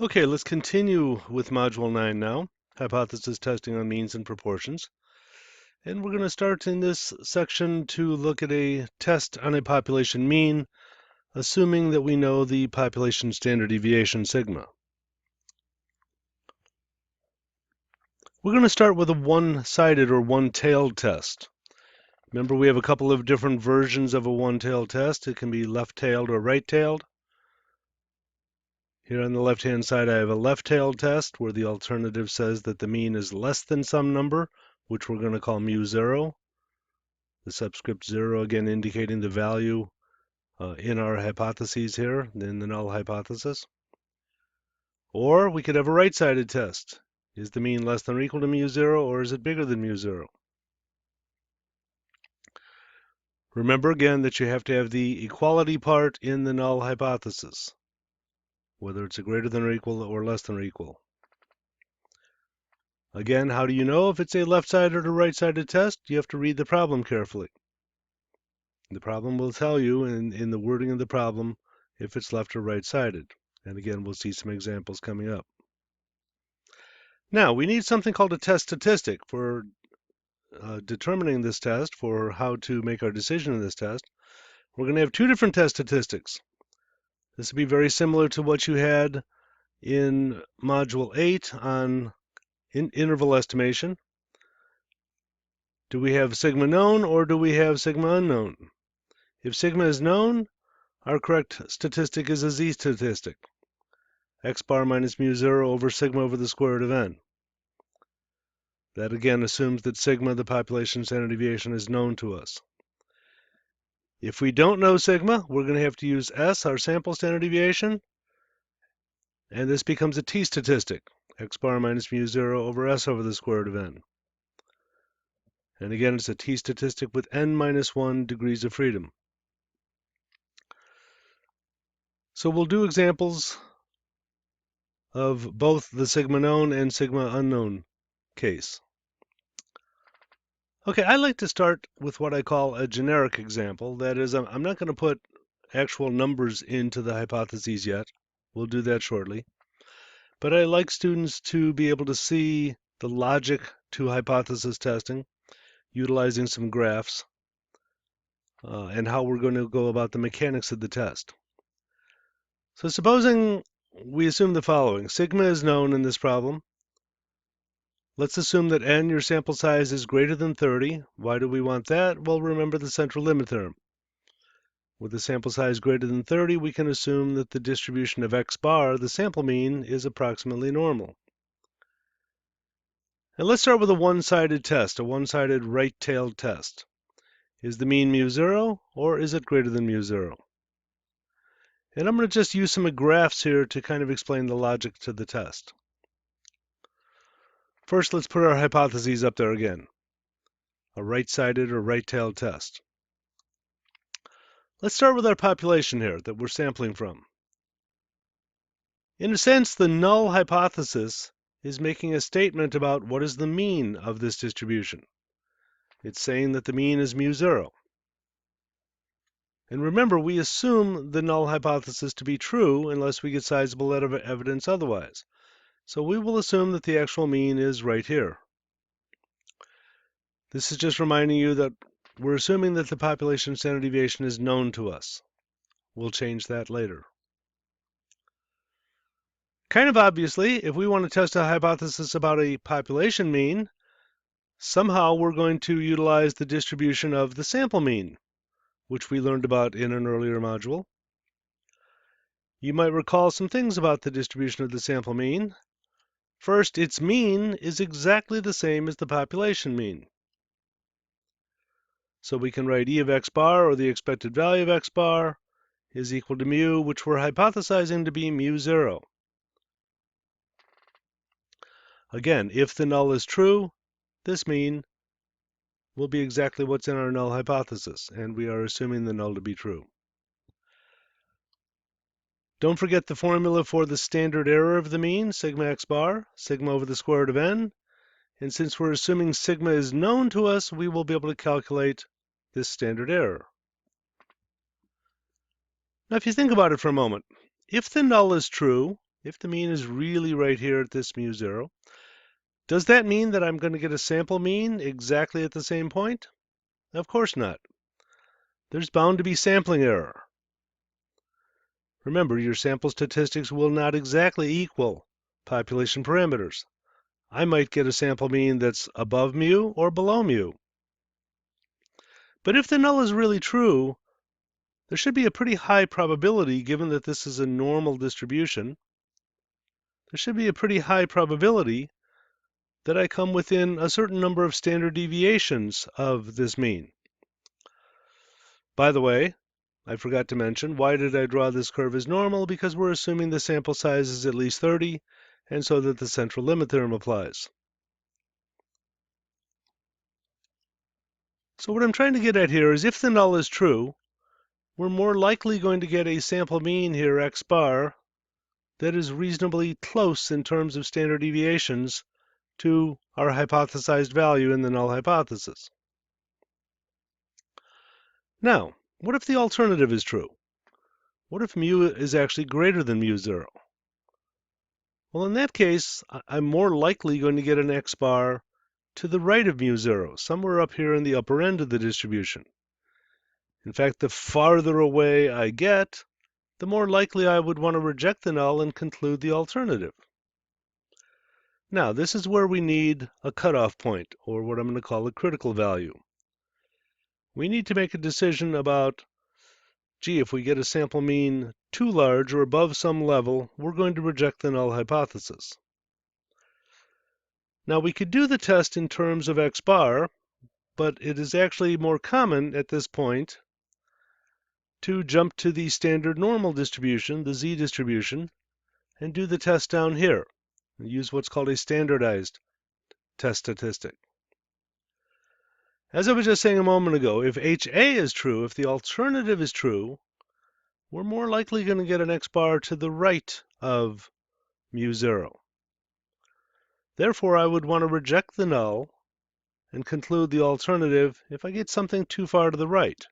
Okay, let's continue with Module 9 now, hypothesis testing on means and proportions. And we're going to start in this section to look at a test on a population mean, assuming that we know the population standard deviation sigma. We're going to start with a one-sided or one-tailed test. Remember, we have a couple of different versions of a one-tailed test. It can be left-tailed or right-tailed. Here on the left-hand side, I have a left-tailed test where the alternative says that the mean is less than some number, which we're going to call mu0. The subscript 0 again indicating the value in our hypotheses here, in the null hypothesis. Or we could have a right-sided test. Is the mean less than or equal to mu0, or is it bigger than mu0? Remember again that you have to have the equality part in the null hypothesis, whether it's a greater than or equal or less than or equal. Again, how do you know if it's a left-sided or right-sided test? You have to read the problem carefully. The problem will tell you in the wording of the problem if it's left or right-sided. And again, we'll see some examples coming up. Now, we need something called a test statistic for determining this test, for how to make our decision in this test. We're going to have two different test statistics. This will be very similar to what you had in Module 8 on interval estimation. Do we have sigma known or do we have sigma unknown? If sigma is known, our correct statistic is a z statistic, x bar minus mu0 over sigma over the square root of n. That again assumes that sigma, the population standard deviation, is known to us. If we don't know sigma, we're going to have to use S, our sample standard deviation, and this becomes a t statistic, x bar minus mu0 over S over the square root of n. And again, it's a t statistic with n minus 1 degrees of freedom. So we'll do examples of both the sigma known and sigma unknown case. Okay, I like to start with what I call a generic example. That is, I'm not going to put actual numbers into the hypotheses yet. We'll do that shortly. But I like students to be able to see the logic to hypothesis testing, utilizing some graphs, and how we're going to go about the mechanics of the test. So supposing we assume the following. Sigma is known in this problem. Let's assume that n, your sample size, is greater than 30. Why do we want that? Well, remember the central limit theorem. With a sample size greater than 30, we can assume that the distribution of x bar, the sample mean, is approximately normal. And let's start with a one-sided test, a one-sided right-tailed test. Is the mean mu0, or is it greater than mu0? And I'm going to just use some graphs here to kind of explain the logic to the test. First, let's put our hypotheses up there again. A right-sided or right-tailed test. Let's start with our population here that we're sampling from. In a sense, the null hypothesis is making a statement about what is the mean of this distribution. It's saying that the mean is mu0. And remember, we assume the null hypothesis to be true unless we get sizable evidence otherwise. So we will assume that the actual mean is right here. This is just reminding you that we're assuming that the population standard deviation is known to us. We'll change that later. Kind of obviously, if we want to test a hypothesis about a population mean, somehow we're going to utilize the distribution of the sample mean, which we learned about in an earlier module. You might recall some things about the distribution of the sample mean. First, its mean is exactly the same as the population mean. So we can write E of x bar, or the expected value of x bar, is equal to mu, which we're hypothesizing to be mu0. Again, if the null is true, this mean will be exactly what's in our null hypothesis, and we are assuming the null to be true. Don't forget the formula for the standard error of the mean, sigma x bar, sigma over the square root of n. And since we're assuming sigma is known to us, we will be able to calculate this standard error. Now, if you think about it for a moment, if the null is true, if the mean is really right here at this mu0, does that mean that I'm going to get a sample mean exactly at the same point? Of course not. There's bound to be sampling error. Remember, your sample statistics will not exactly equal population parameters. I might get a sample mean that's above mu or below mu. But if the null is really true, there should be a pretty high probability, given that this is a normal distribution, there should be a pretty high probability that I come within a certain number of standard deviations of this mean. By the way, I forgot to mention, why did I draw this curve as normal? Because we're assuming the sample size is at least 30, and so that the central limit theorem applies. So what I'm trying to get at here is if the null is true, we're more likely going to get a sample mean here, x bar, that is reasonably close in terms of standard deviations to our hypothesized value in the null hypothesis. Now, what if the alternative is true? What if mu is actually greater than mu0? Well, in that case, I'm more likely going to get an x bar to the right of mu0, somewhere up here in the upper end of the distribution. In fact, the farther away I get, the more likely I would want to reject the null and conclude the alternative. Now, this is where we need a cutoff point, or what I'm going to call a critical value. We need to make a decision about, gee, if we get a sample mean too large or above some level, we're going to reject the null hypothesis. Now, we could do the test in terms of x bar, but it is actually more common at this point to jump to the standard normal distribution, the z distribution, and do the test down here. Use what's called a standardized test statistic. As I was just saying a moment ago, if HA is true, if the alternative is true, we're more likely going to get an x bar to the right of mu0. Therefore, I would want to reject the null and conclude the alternative if I get something too far to the right.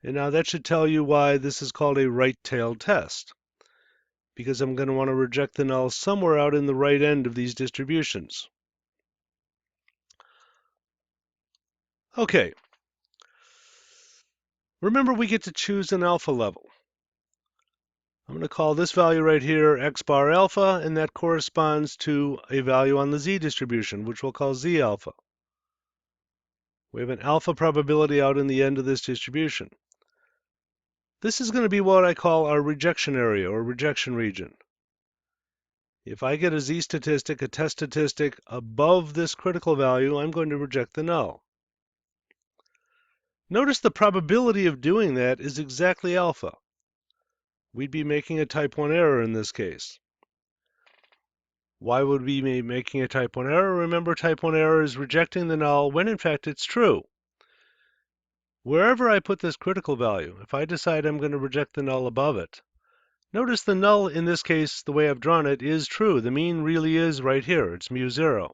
And now that should tell you why this is called a right-tailed test, because I'm going to want to reject the null somewhere out in the right end of these distributions. Okay. Remember, we get to choose an alpha level. I'm going to call this value right here x bar alpha, and that corresponds to a value on the z distribution, which we'll call z alpha. We have an alpha probability out in the end of this distribution. This is going to be what I call our rejection area or rejection region. If I get a z statistic, a test statistic above this critical value, I'm going to reject the null. Notice the probability of doing that is exactly alpha. We'd be making a type 1 error in this case. Why would we be making a type 1 error? Remember, type 1 error is rejecting the null when in fact it's true. Wherever I put this critical value, if I decide I'm going to reject the null above it, notice the null in this case, the way I've drawn it, is true. The mean really is right here. It's mu0.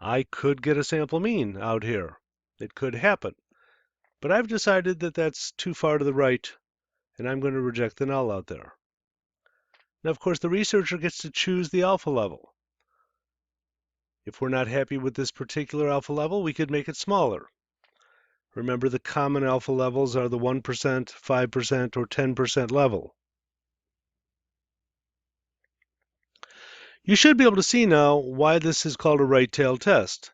I could get a sample mean out here. It could happen. But I've decided that that's too far to the right, and I'm going to reject the null out there. Now, of course, the researcher gets to choose the alpha level. If we're not happy with this particular alpha level, we could make it smaller. Remember, the common alpha levels are the 1%, 5%, or 10% level. You should be able to see now why this is called a right-tailed test,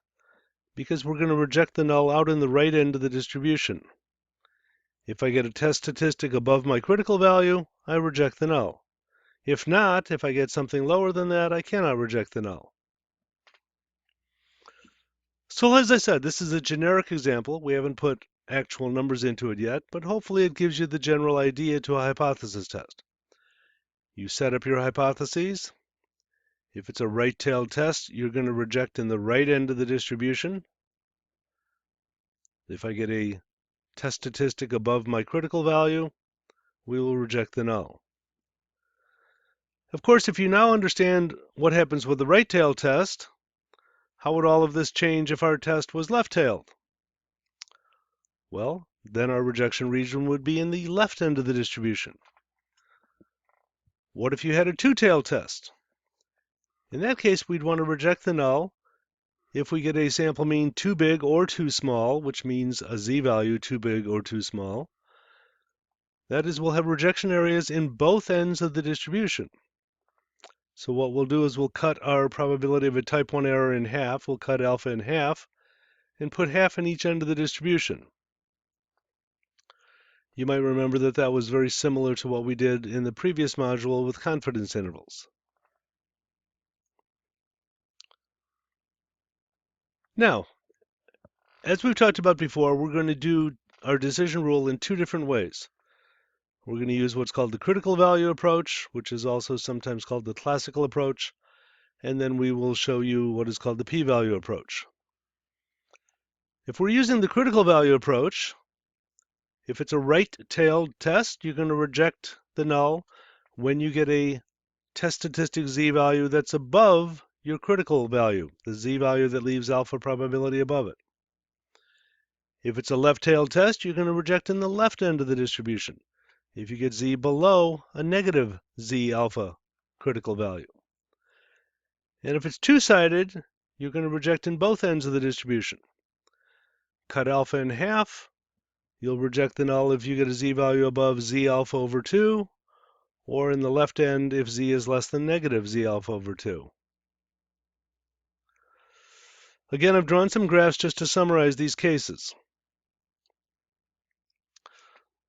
because we're going to reject the null out in the right end of the distribution. If I get a test statistic above my critical value, I reject the null. If not, if I get something lower than that, I cannot reject the null. So as I said, this is a generic example. We haven't put actual numbers into it yet, but hopefully it gives you the general idea to a hypothesis test. You set up your hypotheses. If it's a right-tailed test, you're going to reject in the right end of the distribution. If I get a test statistic above my critical value, we will reject the null. Of course, if you now understand what happens with the right-tailed test, how would all of this change if our test was left-tailed? Well, then our rejection region would be in the left end of the distribution. What if you had a two-tailed test? In that case, we'd want to reject the null if we get a sample mean too big or too small, which means a z-value too big or too small. That is, we'll have rejection areas in both ends of the distribution. So what we'll do is we'll cut our probability of a type 1 error in half. We'll cut alpha in half and put half in each end of the distribution. You might remember that that was very similar to what we did in the previous module with confidence intervals. Now, as we've talked about before, we're going to do our decision rule in two different ways. We're going to use what's called the critical value approach, which is also sometimes called the classical approach, and then we will show you what is called the p-value approach. If we're using the critical value approach, if it's a right-tailed test, you're going to reject the null when you get a test statistic z-value that's above your critical value, the z-value that leaves alpha probability above it. If it's a left-tailed test, you're going to reject in the left end of the distribution if you get z below a negative z alpha critical value. And if it's two-sided, you're going to reject in both ends of the distribution. Cut alpha in half, you'll reject the null if you get a z-value above z alpha over 2, or in the left end if z is less than negative z alpha over 2. Again, I've drawn some graphs just to summarize these cases.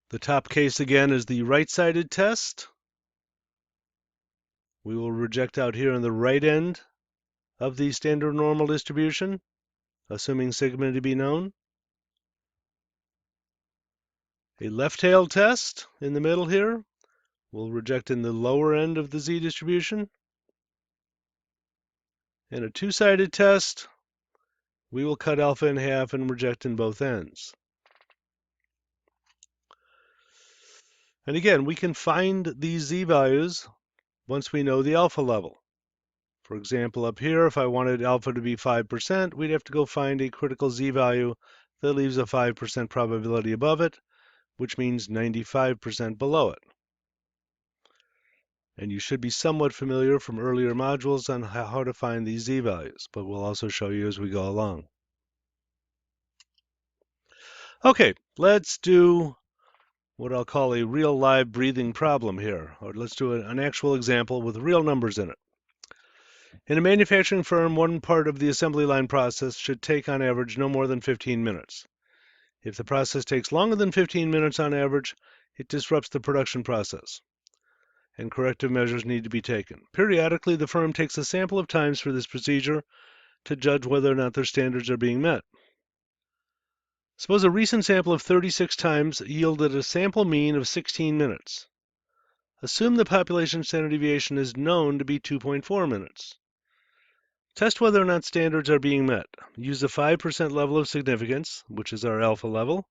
The top case again is the right-sided test. We will reject out here on the right end of the standard normal distribution, assuming sigma to be known. A left-tailed test in the middle here will reject in the lower end of the z distribution. And a two-sided test, we will cut alpha in half and reject in both ends. And again, we can find these z-values once we know the alpha level. For example, up here, if I wanted alpha to be 5%, we'd have to go find a critical z-value that leaves a 5% probability above it, which means 95% below it. And you should be somewhat familiar from earlier modules on how to find these z-values, but we'll also show you as we go along. Okay, let's do what I'll call a real live breathing problem here, or let's do an actual example with real numbers in it. In a manufacturing firm, one part of the assembly line process should take on average no more than 15 minutes. If the process takes longer than 15 minutes on average, it disrupts the production process, and corrective measures need to be taken. Periodically, the firm takes a sample of times for this procedure to judge whether or not their standards are being met. Suppose a recent sample of 36 times yielded a sample mean of 16 minutes. Assume the population standard deviation is known to be 2.4 minutes. Test whether or not standards are being met. Use the 5% level of significance, which is our alpha level,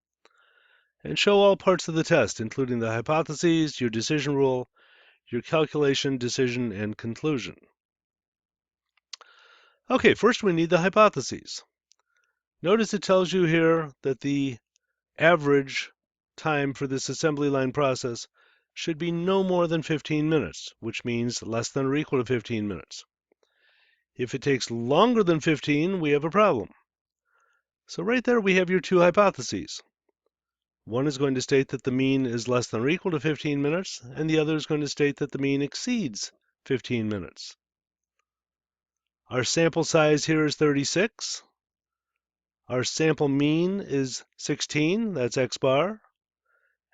and show all parts of the test, including the hypotheses, your decision rule, your calculation, decision, and conclusion. Okay, first we need the hypotheses. Notice it tells you here that the average time for this assembly line process should be no more than 15 minutes, which means less than or equal to 15 minutes. If it takes longer than 15, we have a problem. So right there we have your two hypotheses. One is going to state that the mean is less than or equal to 15 minutes, and the other is going to state that the mean exceeds 15 minutes. Our sample size here is 36. Our sample mean is 16, that's x bar.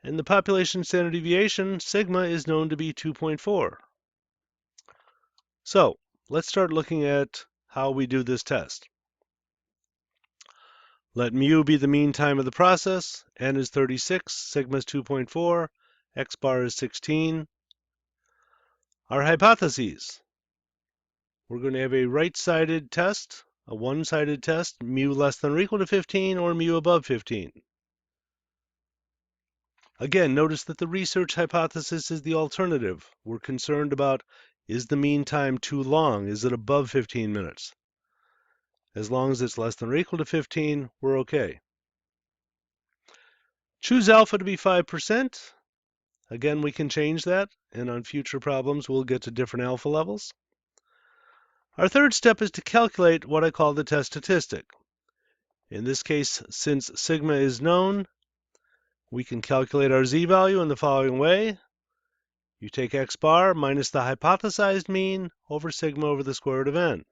And the population standard deviation, sigma, is known to be 2.4. So let's start looking at how we do this test. Let mu be the mean time of the process. N is 36, sigma is 2.4, x bar is 16. Our hypotheses. We're going to have a right-sided test, a one-sided test, mu less than or equal to 15 or mu above 15. Again, notice that the research hypothesis is the alternative. We're concerned about, is the mean time too long? Is it above 15 minutes? As long as it's less than or equal to 15, we're okay. Choose alpha to be 5%. Again, we can change that, and on future problems, we'll get to different alpha levels. Our third step is to calculate what I call the test statistic. In this case, since sigma is known, we can calculate our z-value in the following way. You take x bar minus the hypothesized mean over sigma over the square root of n.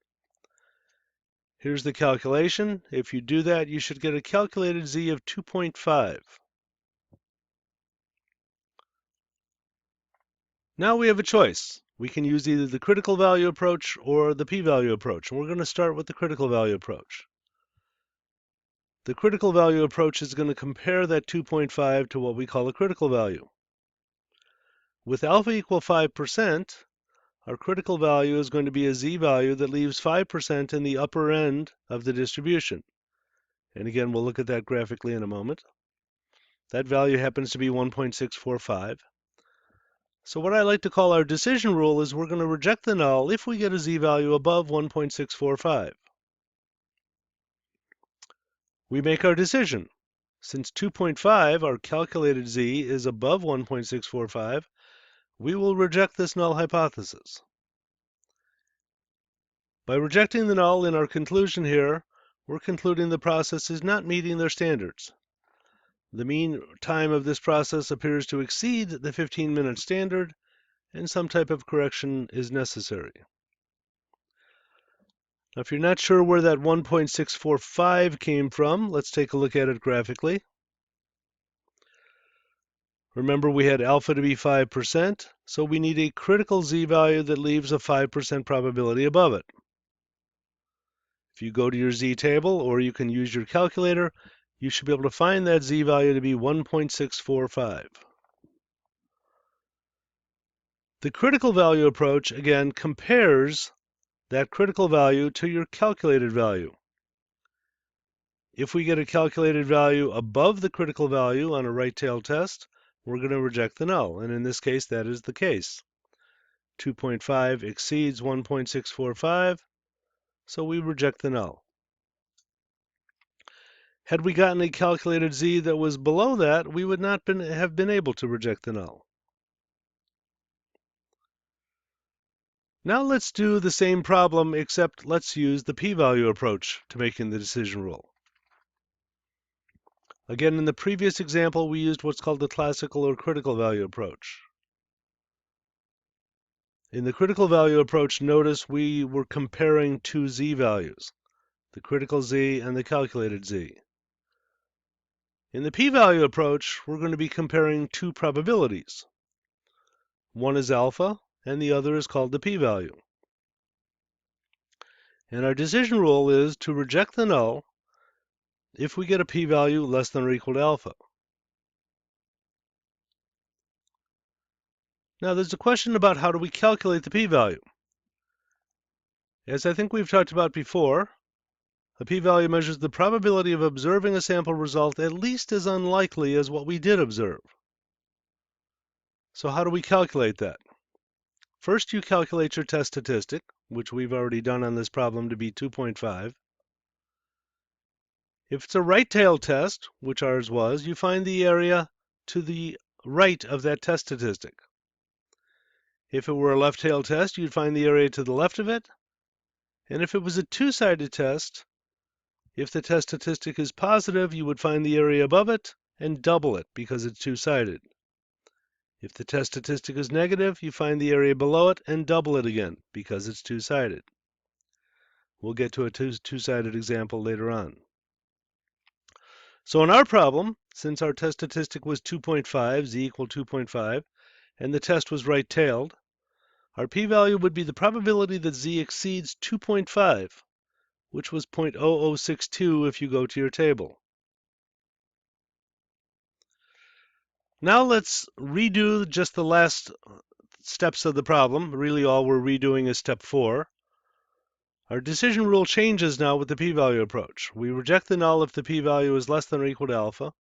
Here's the calculation. If you do that, you should get a calculated z of 2.5. Now we have a choice. We can use either the critical value approach or the p-value approach, and we're going to start with the critical value approach. The critical value approach is going to compare that 2.5 to what we call a critical value. With alpha equal 5%, our critical value is going to be a z-value that leaves 5% in the upper end of the distribution. And again, we'll look at that graphically in a moment. That value happens to be 1.645. So what I like to call our decision rule is we're going to reject the null if we get a z-value above 1.645. We make our decision. Since 2.5, our calculated z, is above 1.645, we will reject this null hypothesis. By rejecting the null in our conclusion here, we're concluding the process is not meeting their standards. The mean time of this process appears to exceed the 15-minute standard, and some type of correction is necessary. Now, if you're not sure where that 1.645 came from, let's take a look at it graphically. Remember, we had alpha to be 5%, so we need a critical z-value that leaves a 5% probability above it. If you go to your z-table, or you can use your calculator, you should be able to find that z-value to be 1.645. The critical value approach, again, compares that critical value to your calculated value. If we get a calculated value above the critical value on a right-tailed test, we're going to reject the null, and in this case, that is the case. 2.5 exceeds 1.645, so we reject the null. Had we gotten a calculated z that was below that, we would not have been able to reject the null. Now let's do the same problem, except let's use the p-value approach to making the decision rule. Again, in the previous example, we used what's called the classical or critical value approach. In the critical value approach, notice we were comparing two z-values, the critical z and the calculated z. In the p-value approach, we're going to be comparing two probabilities. One is alpha, and the other is called the p-value. And our decision rule is to reject the null if we get a p-value less than or equal to alpha. Now there's a question about how do we calculate the p-value. As I think we've talked about before, a p-value measures the probability of observing a sample result at least as unlikely as what we did observe. So how do we calculate that? First, you calculate your test statistic, which we've already done on this problem to be 2.5. If it's a right-tailed test, which ours was, you find the area to the right of that test statistic. If it were a left-tailed test, you'd find the area to the left of it. And if it was a two-sided test, if the test statistic is positive, you would find the area above it and double it because it's two-sided. If the test statistic is negative, you find the area below it and double it again because it's two-sided. We'll get to a two-sided example later on. So in our problem, since our test statistic was 2.5, z equal 2.5, and the test was right-tailed, our p-value would be the probability that z exceeds 2.5, which was 0.0062 if you go to your table. Now let's redo just the last steps of the problem. Really all we're redoing is step 4. Our decision rule changes now with the p-value approach. We reject the null if the p-value is less than or equal to alpha.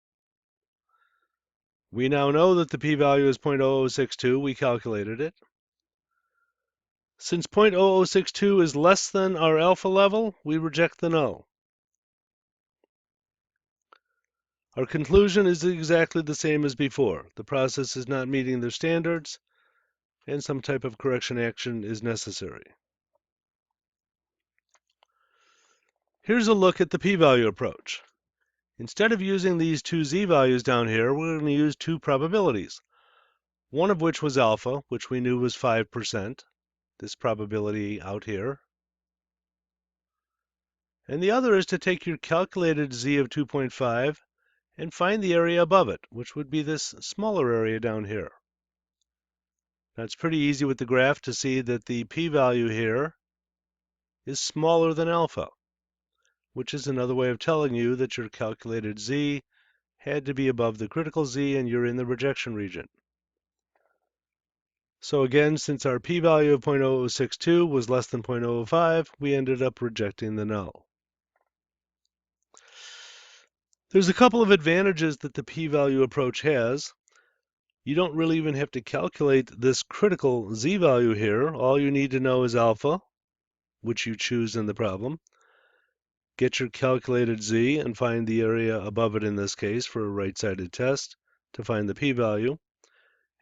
We now know that the p-value is 0.0062. We calculated it. Since 0.0062 is less than our alpha level, we reject the null. Our conclusion is exactly the same as before. The process is not meeting their standards, and some type of correction action is necessary. Here's a look at the p-value approach. Instead of using these two z-values down here, we're going to use two probabilities. One of which was alpha, which we knew was 5%, this probability out here. And the other is to take your calculated z of 2.5 and find the area above it, which would be this smaller area down here. Now it's pretty easy with the graph to see that the p-value here is smaller than alpha, which is another way of telling you that your calculated z had to be above the critical z and you're in the rejection region. So again, since our p-value of 0.0062 was less than 0.005, we ended up rejecting the null. There's a couple of advantages that the p-value approach has. You don't really even have to calculate this critical z-value here. All you need to know is alpha, which you choose in the problem. Get your calculated z and find the area above it in this case for a right-sided test to find the p-value.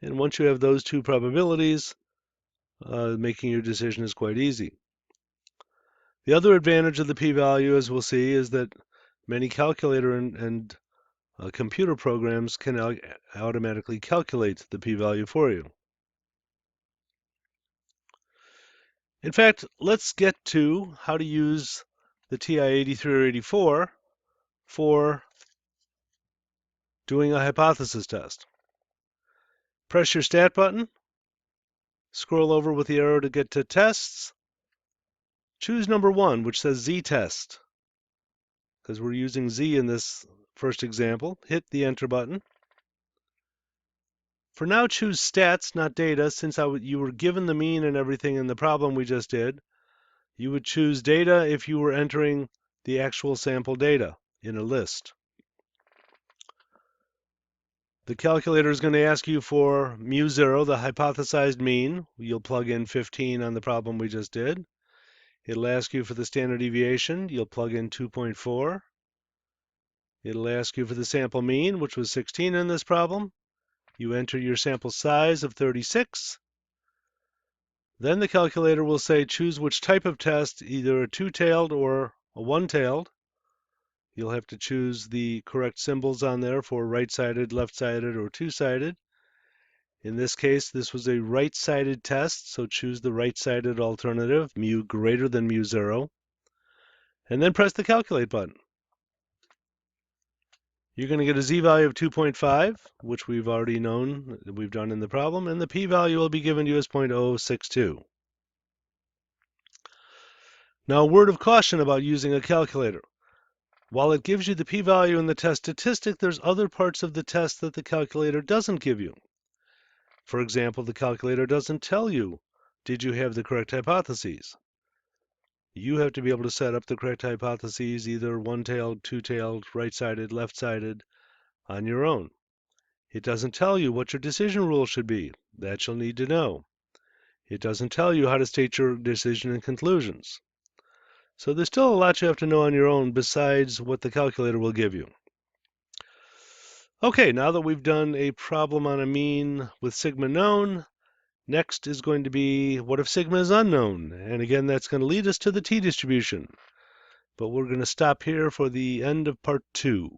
And once you have those two probabilities, making your decision is quite easy. The other advantage of the p-value, as we'll see, is that many calculator and computer programs can automatically calculate the p-value for you. In fact, let's get to how to use the TI-83 or 84 for doing a hypothesis test. Press your Stat button, scroll over with the arrow to get to Tests, choose number 1, which says Z-Test, because we're using Z in this first example. Hit the Enter button. For now, choose Stats, not Data, since you were given the mean and everything in the problem we just did. You would choose Data if you were entering the actual sample data in a list. The calculator is going to ask you for mu0, the hypothesized mean. You'll plug in 15 on the problem we just did. It'll ask you for the standard deviation. You'll plug in 2.4. It'll ask you for the sample mean, which was 16 in this problem. You enter your sample size of 36. Then the calculator will say choose which type of test, either a two-tailed or a one-tailed. You'll have to choose the correct symbols on there for right-sided, left-sided, or two-sided. In this case, this was a right-sided test, so choose the right-sided alternative, mu greater than mu0, and then press the Calculate button. You're going to get a z-value of 2.5, which we've already known that we've done in the problem, and the p-value will be given to you as 0.062. Now, a word of caution about using a calculator. While it gives you the p-value in the test statistic, there's other parts of the test that the calculator doesn't give you. For example, the calculator doesn't tell you, did you have the correct hypotheses? You have to be able to set up the correct hypotheses, either one-tailed, two-tailed, right-sided, left-sided, on your own. It doesn't tell you what your decision rule should be. That you'll need to know. It doesn't tell you how to state your decision and conclusions. So there's still a lot you have to know on your own besides what the calculator will give you. Okay, now that we've done a problem on a mean with sigma known, next is going to be what if sigma is unknown? And again, that's going to lead us to the t-distribution. But we're going to stop here for the end of part 2.